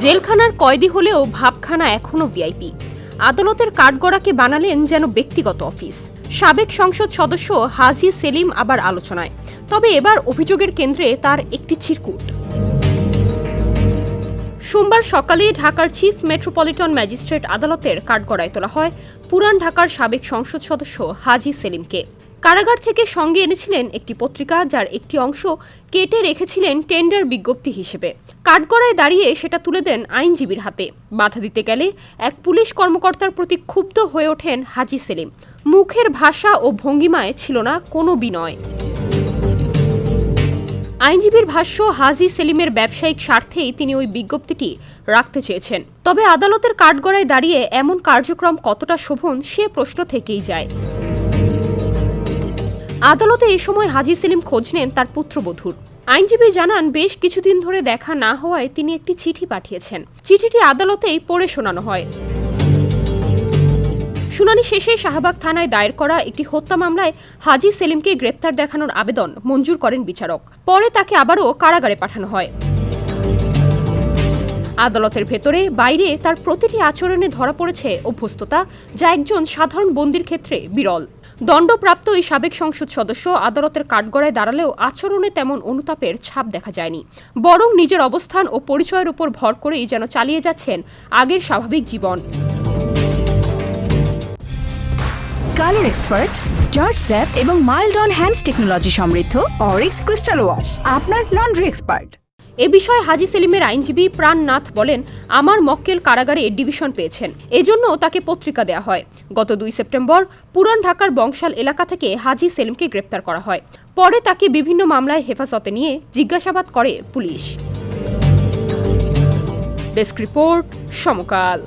জেলখানার কয়েদি হলেও ভাবখানা এখনো ভিআইপি। আদালতের কাঠগড়াকে বানালেন যেন ব্যক্তিগত অফিস। সাবেক সংসদ সদস্য হাজী সেলিম আবার আলোচনায়, তবে এবার অভিযোগের কেন্দ্রে তার একটি চিরকুট। সোমবার সকালে ঢাকার চিফ মেট্রোপলিটন ম্যাজিস্ট্রেট আদালতের কাঠগড়ায় তোলা হয় পুরান ঢাকার সাবেক সংসদ সদস্য হাজী সেলিমকে। কারাগার থেকে সঙ্গে এনেছিলেন একটি পত্রিকা, যার একটি অংশ কেটে রেখেছিলেন টেন্ডার বিজ্ঞপ্তি হিসেবে। কাঠগড়ায় দাঁড়িয়ে সেটা তুলে দেন আইনজীবীর হাতে। বাধা দিতে গেলে এক পুলিশ কর্মকর্তার প্রতি ক্ষুব্ধ হয়ে ওঠেন হাজী সেলিম। মুখের ভাষা ও ভঙ্গিমায় ছিল না কোনো বিনয়। আইনজীবীর ভাষ্য, হাজী সেলিমের ব্যবসায়িক স্বার্থেই তিনি ওই বিজ্ঞপ্তিটি রাখতে চেয়েছেন। তবে আদালতের কাঠগড়ায় দাঁড়িয়ে এমন কার্যক্রম কতটা শোভন সে প্রশ্ন থেকেই যায়। আদালতে এই সময় হাজী সেলিম খোঁজ নেন তার পুত্রবধূর। আইনজীবী জানান, বেশ কিছুদিন ধরে দেখা না হওয়ায় তিনি একটি চিঠি পাঠিয়েছেন। চিঠিটি আদালতেই পড়ে শোনানো হয়। শুনানি শেষে শাহবাগ থানায় দায়ের করা একটি হত্যা মামলায় হাজী সেলিমকে গ্রেপ্তার দেখানোর আবেদন মঞ্জুর করেন বিচারক। পরে তাকে আবারও কারাগারে পাঠানো হয়। আদালতের ভেতরে বাইরে তার প্রতিটি আচরণে ধরা পড়েছে অভ্যস্ততা, যা একজন সাধারণ বন্দীর ক্ষেত্রে বিরল। দণ্ডপ্রাপ্ত এই সাবেক সংসদ সদস্য আদালতের কাঠগড়ায় দাঁড়ালেও আচরণে তেমন অনুতাপের ছাপ দেখা যায়নি, বরং নিজের অবস্থান ও পরিচয়ের উপর ভর করেই যেন চালিয়ে যাচ্ছেন আগের স্বাভাবিক জীবন। কালার এক্সপার্ট, জর্জ স্যাপ এবং মাইল্ড অন হ্যান্ডস টেকনোলজি সমৃদ্ধ অরিক্স ক্রিস্টাল ওয়াশ আপনার লন্ড্রি এক্সপার্ট। এ বিষয়ে হাজী সেলিমের আইনজীবী প্রাণনাথ বলেন, আমার মক্কেল কারাগারে ডিভিশন পেয়েছেন, এজন্য তাকে পত্রিকা দেয়া হয়। গত 2 সেপ্টেম্বর পুরান ঢাকার বংশাল এলাকা থেকে হাজী সেলিমকে গ্রেপ্তার করা হয়। পরে তাকে বিভিন্ন মামলায় হেফাজতে নিয়ে জিজ্ঞাসাবাদ করে পুলিশ। ডেস্ক রিপোর্ট, সমকাল।